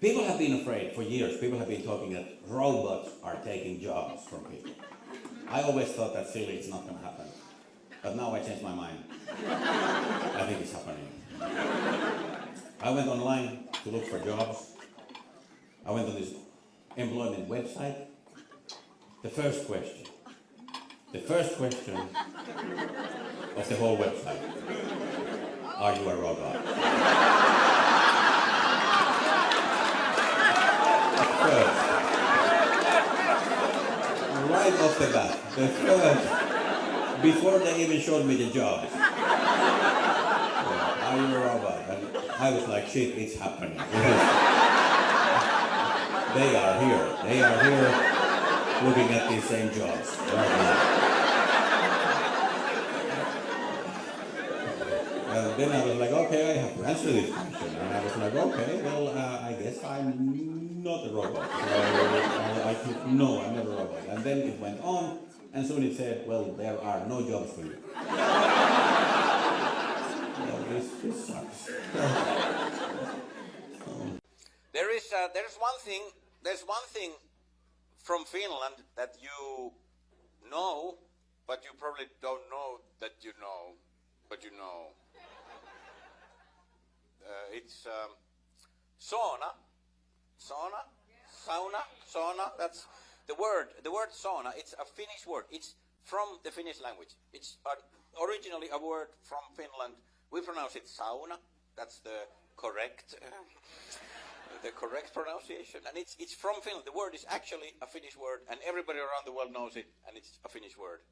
People have been afraid for years. People have been talking that robots are taking jobs from people. I always thought that silly, it's not going to happen. But now I changed my mind. I think it's happening. I went online to look for jobs. I went to this employment website. The first question of the whole website: are you a robot? First, right off the bat, the first, before they even showed me the jobs. Are you a robot? And I was like, shit, it's happening. They are here looking at these same jobs right now. And then I was like, okay, I have to answer this question. And I was like, okay, well, I guess I'm not a robot. So I think, no, I'm not a robot. And then it went on, and soon it said, well, there are no jobs for you. Well, this sucks. There's one thing from Finland that you know, but you probably don't know that you know, but you know. It's sauna. That's the word. The word sauna. It's a Finnish word. It's from the Finnish language. It's originally a word from Finland. We pronounce it sauna. That's the correct pronunciation. And it's from Finland. The word is actually a Finnish word, and everybody around the world knows it. And it's a Finnish word.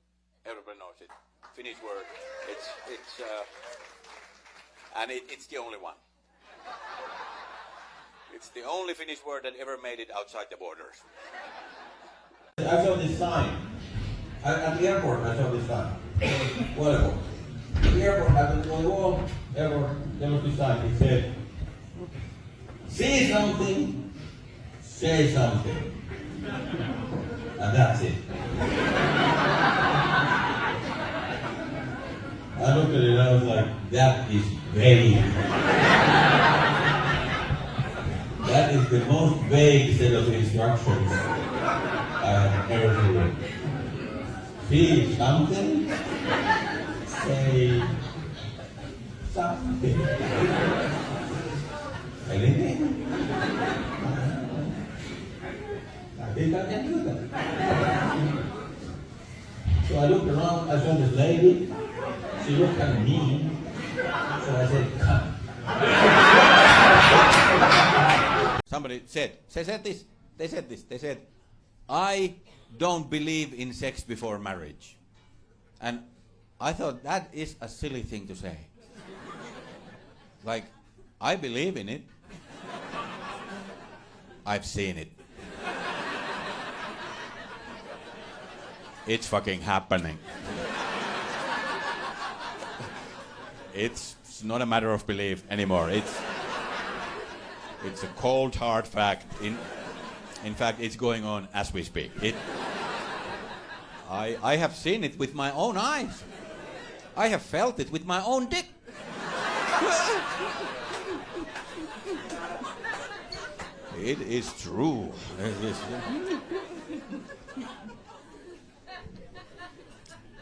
Everybody knows it. Finnish word. It's the only one. It's the only Finnish word that ever made it outside the borders. I saw this sign. At the airport, I saw this sign. Whatever. At the airport, on the wall, there was this sign. It said, see something, say something. And that's it. I looked at it and I was like, that is vague. That is the most vague set of instructions I have ever heard. See something, say something. Anything? I think I can do that. So I looked around, I saw this lady. She looked at me, so I said, come. Somebody said this, I don't believe in sex before marriage. And I thought that is a silly thing to say. Like, I believe in it. I've seen it. It's fucking happening. It's not a matter of belief anymore. It's a cold, hard fact. In fact, it's going on as we speak. I have seen it with my own eyes. I have felt it with my own dick. It is true.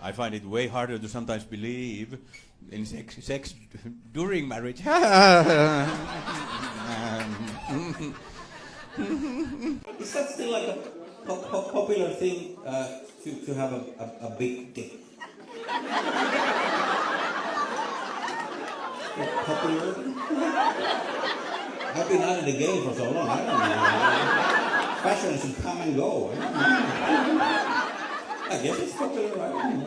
I find it way harder to sometimes believe in sex during marriage. Is that still like a popular thing to have a big dick? Popular? I've been out of the game for so long. I don't know. Fashion should come and go. I guess it's popular, I don't know.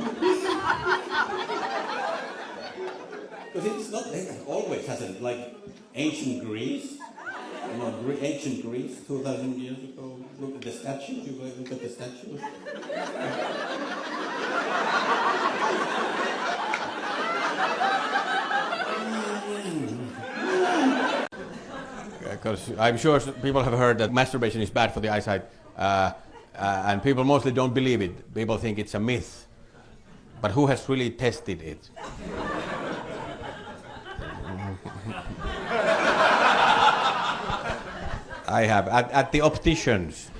Because it's not, it always hasn't, like ancient Greece, ancient Greece, 2,000 years ago, look at the statues, you look at the statues. Because I'm sure people have heard that masturbation is bad for the eyesight, and people mostly don't believe it. People think it's a myth. But who has really tested it? I have at the opticians.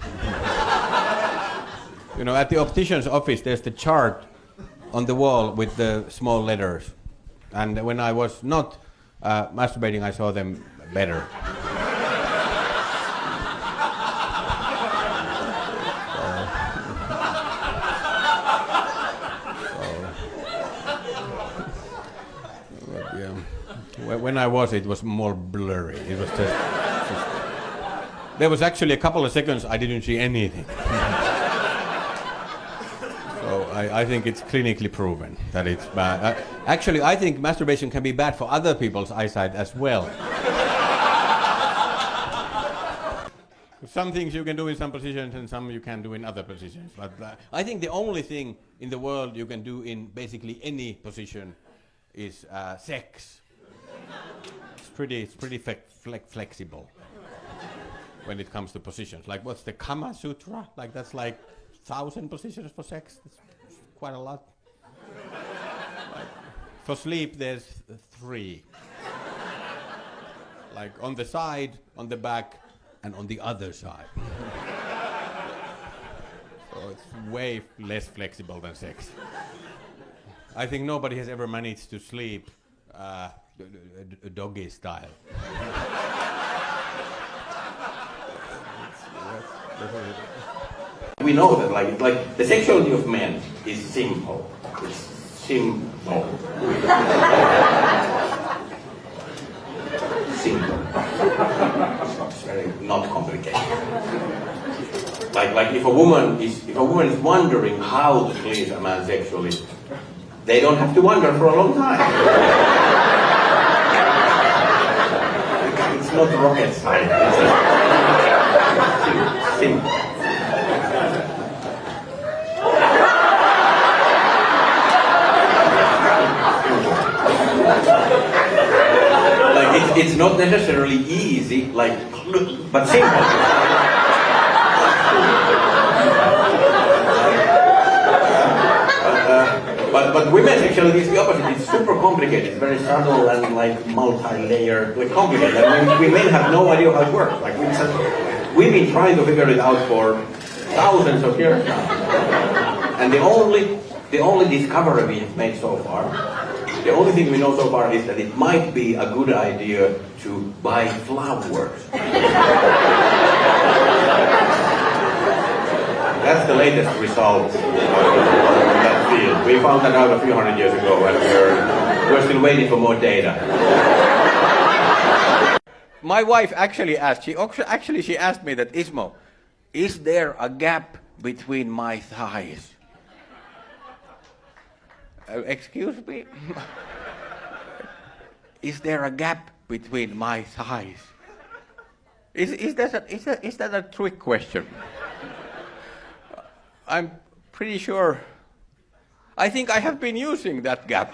You know, at the optician's office, there's the chart on the wall with the small letters. And when I was not masturbating, I saw them better. When I was, it was more blurry. It was just there was actually a couple of seconds I didn't see anything. So I think it's clinically proven that it's bad. Actually, I think masturbation can be bad for other people's eyesight as well. Some things you can do in some positions and some you can do in other positions. But I think the only thing in the world you can do in basically any position is sex. It's pretty flexible when it comes to positions. Like what's the Kama Sutra? Like that's like 1,000 positions for sex. That's quite a lot. Like, for sleep there's 3. Like on the side, on the back, and on the other side. So it's way less flexible than sex. I think nobody has ever managed to sleep doggy style. We know that like the sexuality of men is simple. It's simple. Simple. It's very not complicated. Like if a woman is wondering how to please a man sexually, they don't have to wonder for a long time. It's not rocket science. It's simple. Like it's not necessarily easy, like, but simple. But women's sexuality is the opposite. It's super complicated. It's very subtle and like multi-layered, like complicated. And we men have no idea how it works. Like we've been trying to figure it out for thousands of years now. And the only discovery we have made so far, the only thing we know so far is that it might be a good idea to buy flowers. That's the latest result in that field. We found that out a few hundred years ago, and we're still waiting for more data. My wife actually asked. She asked me that, Ismo, is there a gap between my thighs? Excuse me? Is there a gap between my thighs? Is that a trick question? I'm pretty sure. I think I have been using that gap.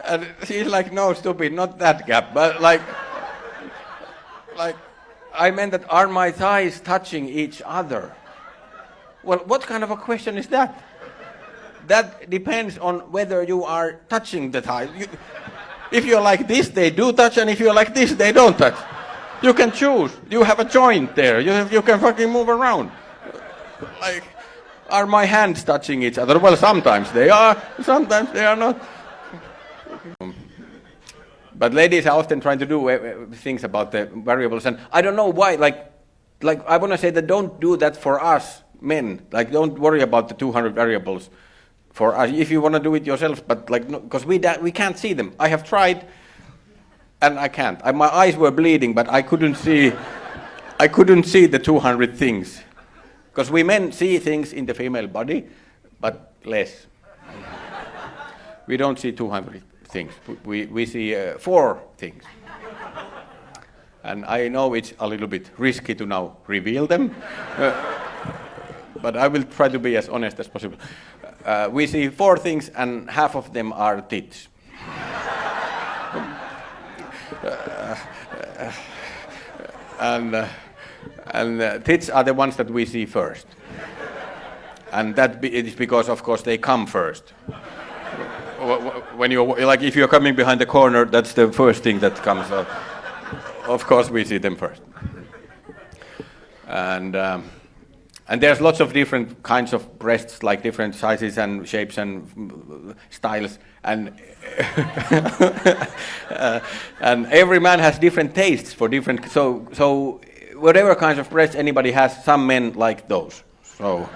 And she's like, no, stupid, not that gap, but like I meant that are my thighs touching each other? Well, what kind of a question is that? That depends on whether you are touching the thighs. If you're like this, they do touch, and if you're like this, they don't touch. You can choose. You have a joint there. You can fucking move around. Like, are my hands touching each other? Well, sometimes they are, sometimes they are not. But ladies are often trying to do things about the variables, and I don't know why. Like I want to say that don't do that for us men. Like, don't worry about the 200 variables for us. If you want to do it yourself, but like, because we can't see them. I have tried, and I can't. My eyes were bleeding, but I couldn't see. I couldn't see the 200 things, because we men see things in the female body, but less. We don't see 200 things. We see 4 things. And I know it's a little bit risky to now reveal them, but I will try to be as honest as possible. We see 4 things, and half of them are tits. And tits are the ones that we see first. And that it is because, of course, they come first. When you're like, if you're coming behind the corner, that's the first thing that comes out. Of course, we see them first. And there's lots of different kinds of breasts, like different sizes and shapes and styles, and and every man has different tastes for different. So whatever kinds of breasts anybody has, some men like those. So,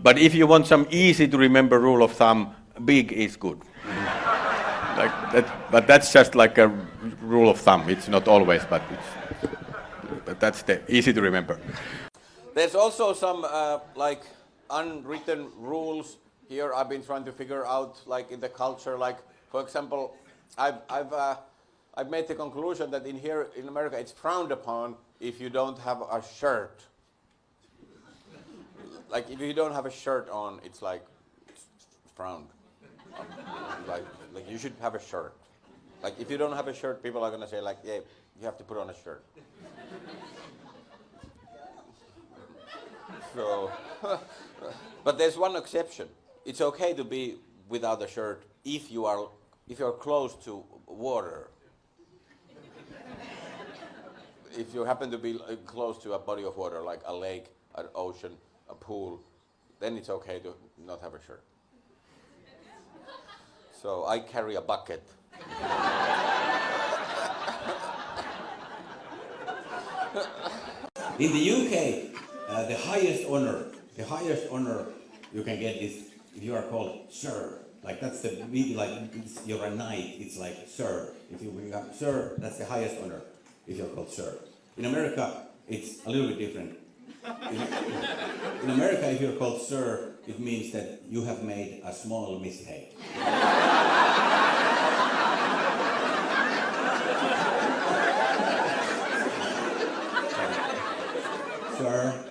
but if you want some easy to remember rule of thumb, big is good. Like that, but that's just like a rule of thumb. It's not always, but that's the easy to remember. There's also some like unwritten rules here. I've been trying to figure out, like in the culture. Like for example, I've made the conclusion that here in America it's frowned upon if you don't have a shirt. Like if you don't have a shirt on, it's like it's frowned. Like you should have a shirt. Like if you don't have a shirt, people are gonna say like, yeah, you have to put on a shirt. So, but there's one exception. It's okay to be without a shirt if you're close to water. If you happen to be close to a body of water, like a lake, an ocean, a pool, then it's okay to not have a shirt. So I carry a bucket. In the UK, the highest honor you can get is if you are called sir. Like that's the like you're a knight. It's like sir. If you become sir, that's the highest honor. If you're called sir. In America, it's a little bit different. In America, if you're called sir, it means that you have made a small mistake. Sir.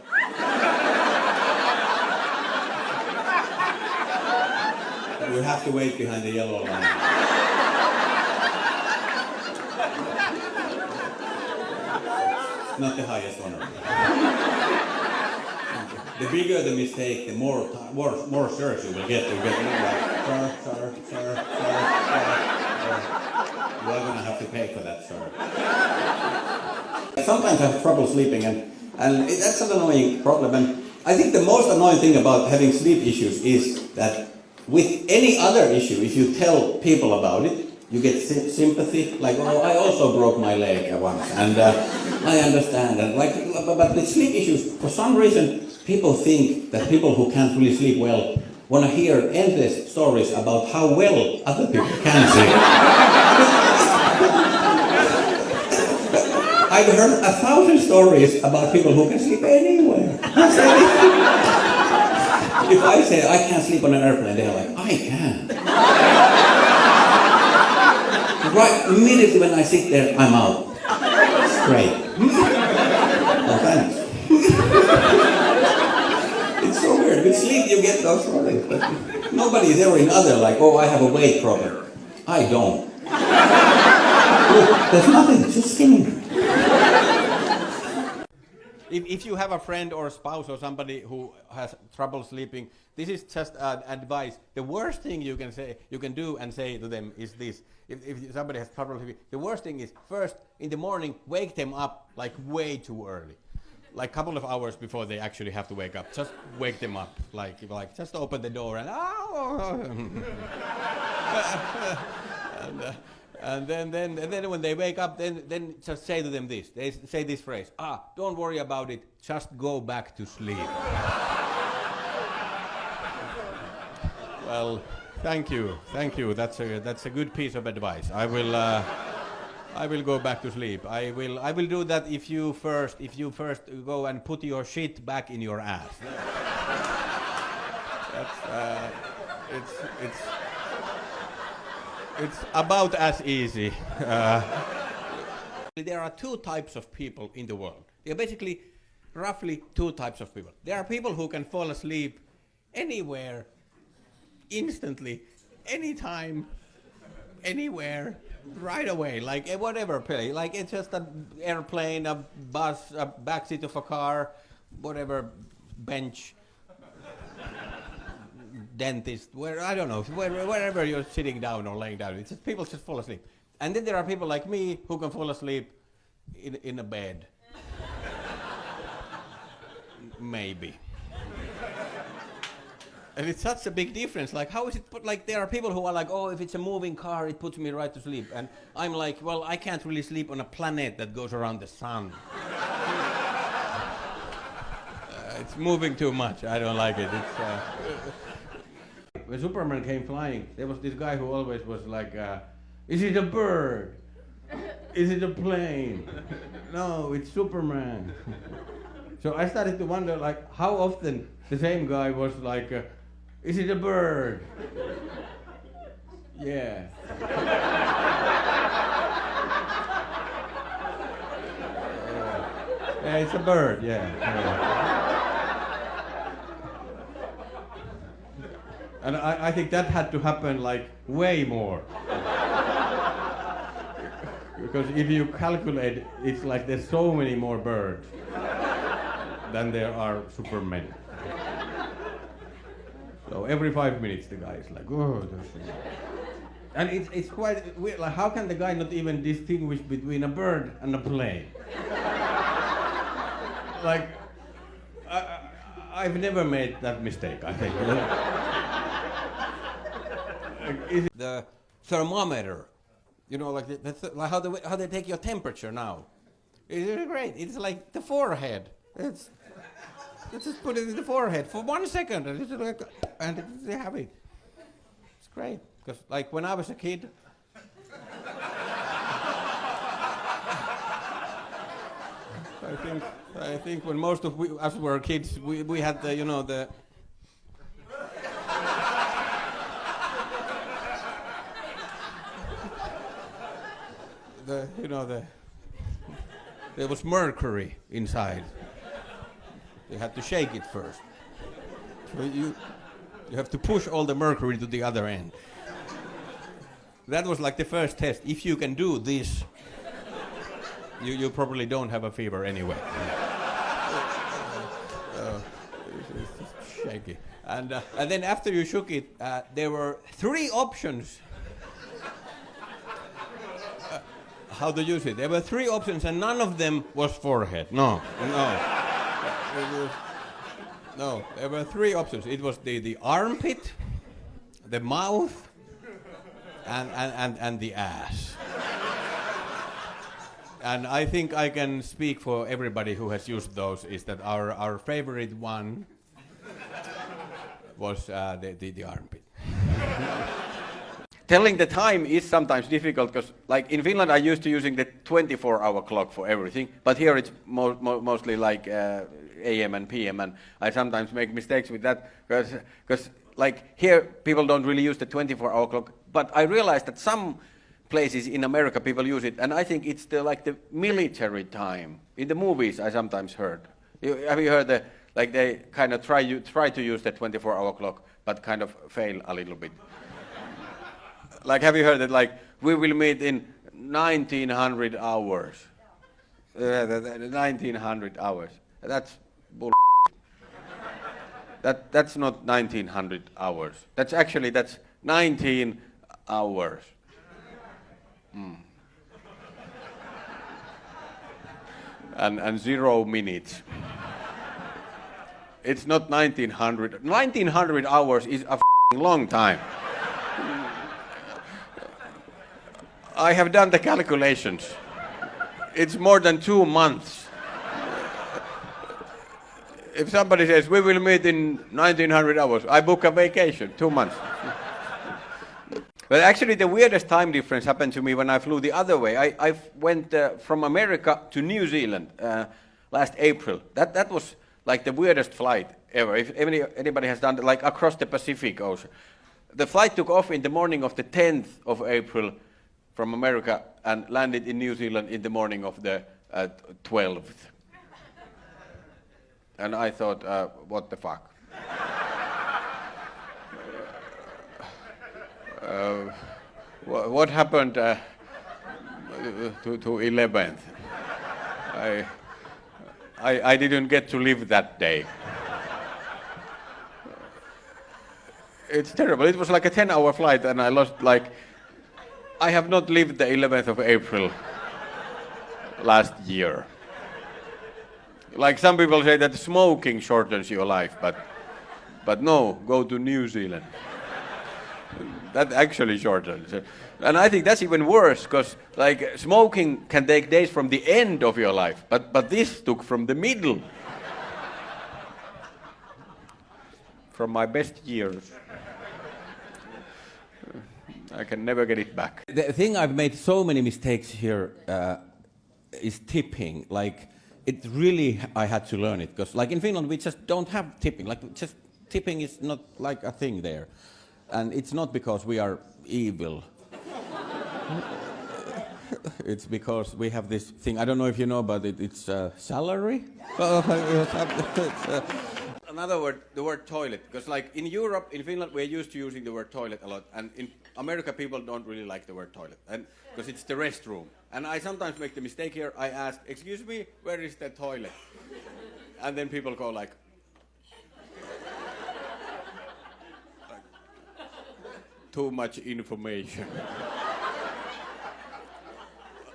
You have to wait behind the yellow line. It's not the highest honor. The bigger the mistake, the more sirs you will get. You get like, sir. You are going to have to pay for that, sir. Sometimes I have trouble sleeping, and that's an annoying problem. And I think the most annoying thing about having sleep issues is that with any other issue, if you tell people about it, you get sympathy. Like, oh, I also broke my leg once, and I understand. And like, but with sleep issues, for some reason, people think that people who can't really sleep well want to hear endless stories about how well other people can sleep. I've heard 1,000 stories about people who can sleep anywhere. If I say I can't sleep on an airplane, they're like, I can. Right immediately when I sit there, I'm out. Straight. Oh, thanks. It's so weird. With sleep, you get those stories. But nobody is ever in other like, oh, I have a weight problem. I don't. There's nothing, just skinny. If you have a friend or a spouse or somebody who has trouble sleeping, this is just advice. The worst thing you can do and say to them is this. If somebody has trouble sleeping, the worst thing is first in the morning wake them up like way too early, like a couple of hours before they actually have to wake up. Just wake them up, like just open the door and and then when they wake up, then just say to them this. They say this phrase: don't worry about it. Just go back to sleep. Well, thank you. That's a good piece of advice. I will go back to sleep. I will do that if you first go and put your shit back in your ass. It's about as easy. There are two types of people in the world. There are basically roughly two types of people. There are people who can fall asleep anywhere, instantly, anytime, anywhere, right away, like whatever play. Like it's just an airplane, a bus, a backseat of a car, whatever, bench, dentist, I don't know, wherever you're sitting down or laying down, it's just people just fall asleep. And then there are people like me who can fall asleep in a bed. Maybe. And it's such a big difference. Like, how is it put? Like, there are people who are like, oh, if it's a moving car, it puts me right to sleep. And I'm like, well, I can't really sleep on a planet that goes around the sun. It's moving too much. I don't like it. When Superman came flying, there was this guy who always was like, is it a bird? Is it a plane? No, it's Superman. So I started to wonder, like, how often the same guy was like, is it a bird? Yeah. Yeah, it's a bird, yeah. And I think that had to happen like way more. Because if you calculate, it's like there's so many more birds than there are Supermen. So every 5 minutes the guy is like, oh, and it's quite weird. Like, how can the guy not even distinguish between a bird and a plane? Like, I've never made that mistake, I think. Is it the thermometer? You know, like, like how they take your temperature now. It's great. It's like the forehead. Let's just put it in the forehead for 1 second, and they have it. It's great. Because, like, when I was a kid, I think when most of us were kids, we had the, you know, there was mercury inside. You had to shake it first. So you have to push all the mercury to the other end. That was like the first test. If you can do this, you probably don't have a fever anyway. It's shaky. And then after you shook it, there were 3 options how to use it. There were 3 options, and none of them was forehead. No. No, there were 3 options. It was the armpit, the mouth, and the ass. And I think I can speak for everybody who has used those, is that our favorite one was the armpit. Telling the time is sometimes difficult because, like, in Finland I used to using the 24-hour clock for everything, but here it's mostly like AM and PM, and I sometimes make mistakes with that because like here people don't really use the 24-hour clock, but I realized that some places in America people use it, and I think it's the military time. In the movies I sometimes heard. Have you heard like they kind of try to use the 24-hour clock, but kind of fail a little bit? Like, have you heard that, like, we will meet in 1900 hours? 1900 hours. That's bull. That's not 1900 hours. That's 19 hours. And 0 minutes. It's not 1900. 1900 hours is a long time. I have done the calculations. It's more than 2 months. If somebody says, we will meet in 1900 hours, I book a vacation, 2 months. But actually the weirdest time difference happened to me when I flew the other way. I went from America to New Zealand last April. That was like the weirdest flight ever. If anybody has done it, like across the Pacific Ocean. The flight took off in the morning of the 10th of April from America and landed in New Zealand in the morning of the 12th. And I thought, what the fuck? What happened to 11th? I didn't get to live that day. It's terrible. It was like a 10-hour flight, and I lost I have not lived the 11th of April last year. Like some people say that smoking shortens your life, but no, go to New Zealand. That actually shortens. And I think that's even worse, because like smoking can take days from the end of your life, but this took from the middle. From my best years. I can never get it back. The thing I've made so many mistakes here is tipping. Like, it really, I had to learn it, because like in Finland we just don't have tipping. Like, just tipping is not like a thing there. And it's not because we are evil. It's because we have this thing, I don't know if you know about it, it's salary? Another word, the word toilet, because like in Europe, in Finland, we're used to using the word toilet a lot, and in America, people don't really like the word toilet, and because it's the restroom. And I sometimes make the mistake here. I ask, "Excuse me, where is the toilet?" And then people go like too much information.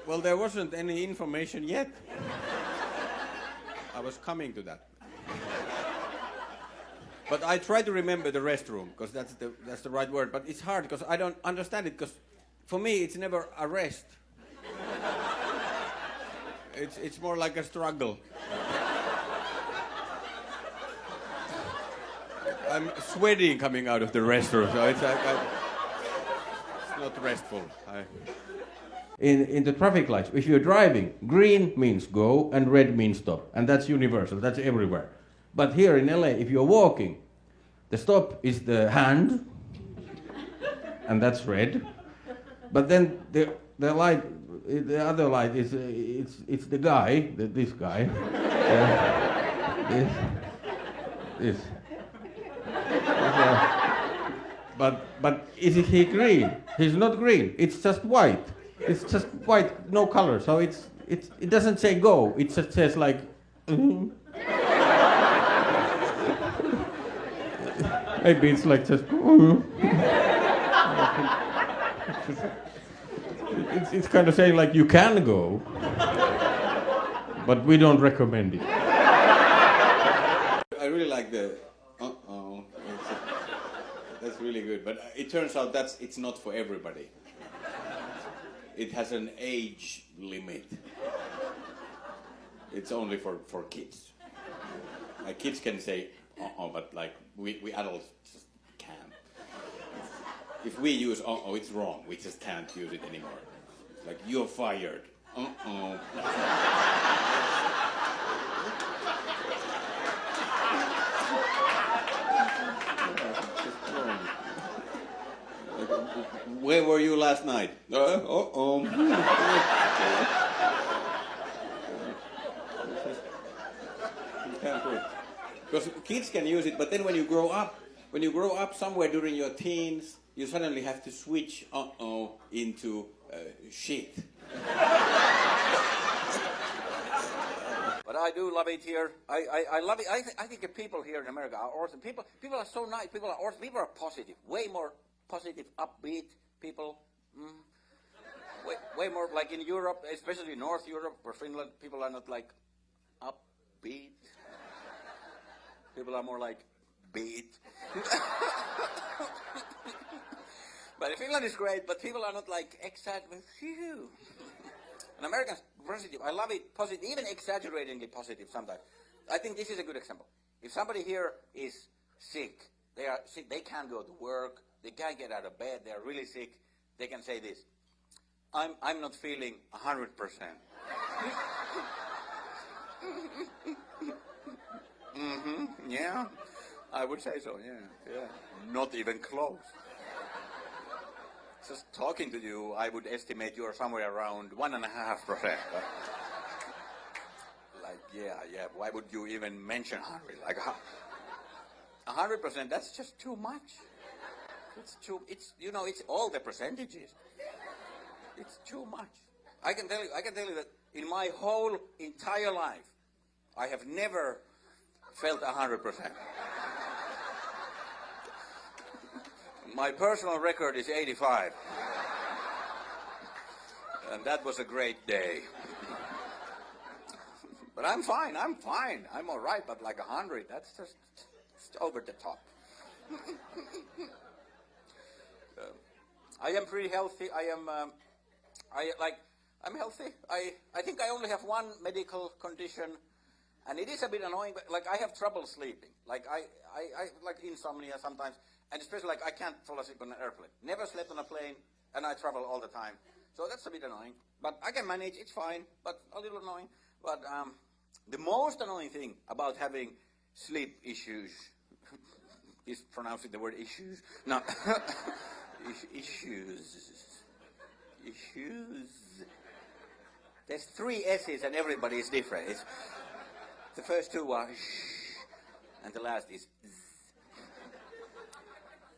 Well, there wasn't any information yet. I was coming to that. But I try to remember the restroom, because that's the right word. But it's hard, because I don't understand it, because for me it's never a rest. It's more like a struggle. I'm sweating coming out of the restroom, so it's like it's not restful. In the traffic lights, if you're driving, green means go and red means stop, and that's universal. That's everywhere. But here in LA, if you're walking, the stop is the hand, and that's red. But then the light, the other light is it's the guy, this guy, this. But is he green? He's not green. It's just white. It's just white, no color. So it doesn't say go. It just says like. Maybe it's like just. It's kind of saying like you can go, but we don't recommend it. I really like the that's really good, but it turns out it's not for everybody. It has an age limit. It's only for kids. Like kids can say but like we adults just can't. If we use it's wrong. We just can't use it anymore. It's like you're fired. Where were you last night? Because kids can use it, but then when you grow up somewhere during your teens, you suddenly have to switch into shit. But I do love it here. I love it. I think the people here in America are awesome. People are so nice. People are awesome. People are positive. Way more positive, upbeat people. Way more like in Europe, especially North Europe or Finland, people are not like upbeat. People are more like beat. But Finland is great, but people are not like excited. And Americans, positive. I love it, positive, even exaggeratingly positive sometimes. I think this is a good example. If somebody here is sick, they are sick, they can't go to work, they can't get out of bed, they are really sick, they can say this: I'm not feeling 100%. Yeah, I would say so, yeah. Not even close. Just talking to you, I would estimate you're somewhere around 1.5%. Like, yeah, why would you even mention 100? Like, 100%, that's just too much. It's all the percentages. It's too much. I can tell you that in my whole entire life, I have never felt 100%. My personal record is 85. And that was a great day. But I'm fine. I'm all right, but like 100, that's just it's over the top. I am pretty healthy. I'm healthy. I think I only have one medical condition, and it is a bit annoying, but like I have trouble sleeping. Like I like insomnia sometimes, and especially like I can't fall asleep on an airplane. Never slept on a plane, and I travel all the time. So that's a bit annoying, but I can manage, it's fine, but a little annoying. But the most annoying thing about having sleep issues, is pronouncing the word issues? No, issues. There's 3 S's and everybody is different. The first 2 are sh, and the last is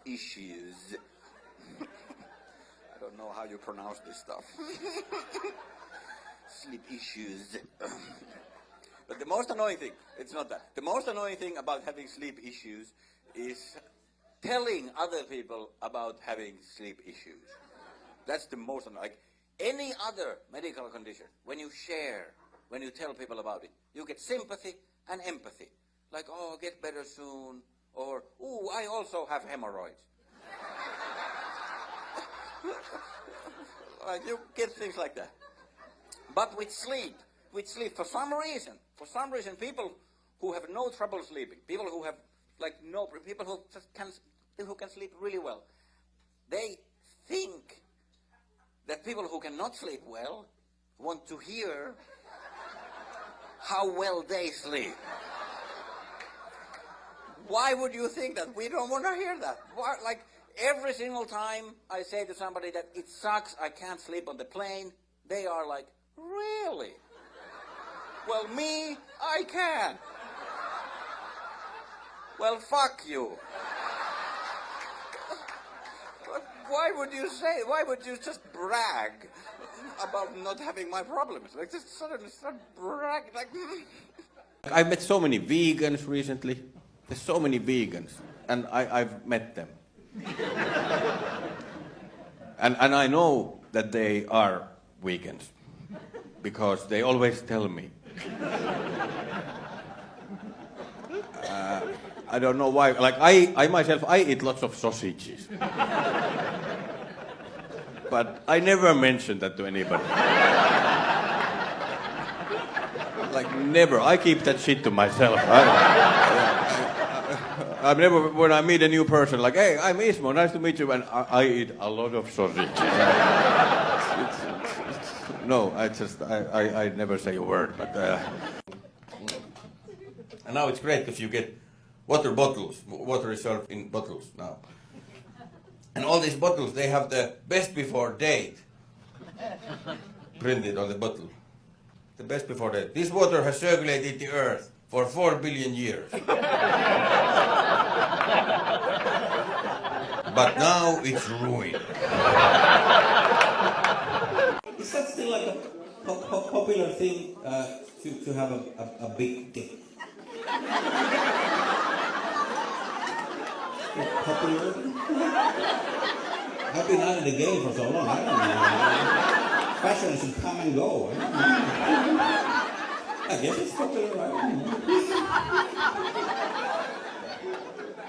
z. Issues. I don't know how you pronounce this stuff. Sleep issues. But the most annoying thing, it's not that. The most annoying thing about having sleep issues is telling other people about having sleep issues. That's the most annoying. Like any other medical condition, when you share, when you tell people about it, you get sympathy and empathy. Like, oh, get better soon. Or, ooh, I also have hemorrhoids. Like, you get things like that. But with sleep, for some reason, people who have no trouble sleeping, people who have, people who just who can sleep really well, they think that people who cannot sleep well want to hear how well they sleep. Why would you think that? We don't want to hear that. Why, like, every single time I say to somebody that it sucks, I can't sleep on the plane, they are like, really? Well, me, I can. Well, fuck you. Why would you just brag about not having my problems? Like, just suddenly start bragging, like... I've met so many vegans recently. There's so many vegans, and I've met them. and I know that they are vegans, because they always tell me. I don't know why. Like, I myself, I eat lots of sausages. But I never mention that to anybody. Like, never. I keep that shit to myself. I've never, when I meet a new person, like, hey, I'm Ismo, nice to meet you, and I eat a lot of sausages. No, I never say a word, but... And now it's great because you get water bottles. Water is served in bottles now. And all these bottles, they have the best before date printed on the bottle. The best before date. This water has circulated the earth for 4 billion years. But now it's ruined. Is that still like a popular thing to have a big dick? Popular? I've been out of the game for so long, I don't know. Fashion should come and go. I guess it's popular, I don't know.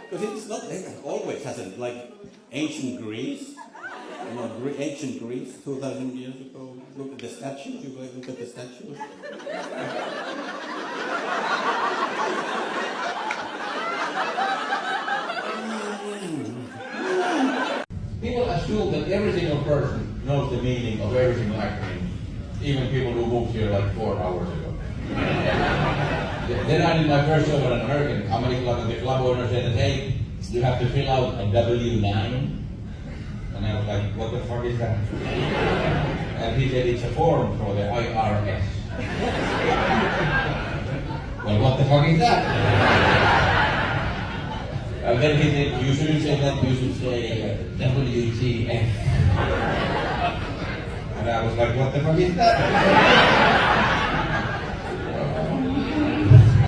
Because it's not, it always hasn't, like ancient Greece, you know, ancient Greece, 2,000 years ago, look at the statues, you look at the statues. People assume that every single person knows the meaning of every single acronym, even people who moved here like 4 hours ago. Then I did my first show at an American comedy club, and the club owner said, hey, you have to fill out a W-9. And I was like, what the fuck is that? And he said, it's a form for the IRS. Well, what the fuck is that? And then he said, you shouldn't say that, you should say WTF. And I was like, what the fuck is that?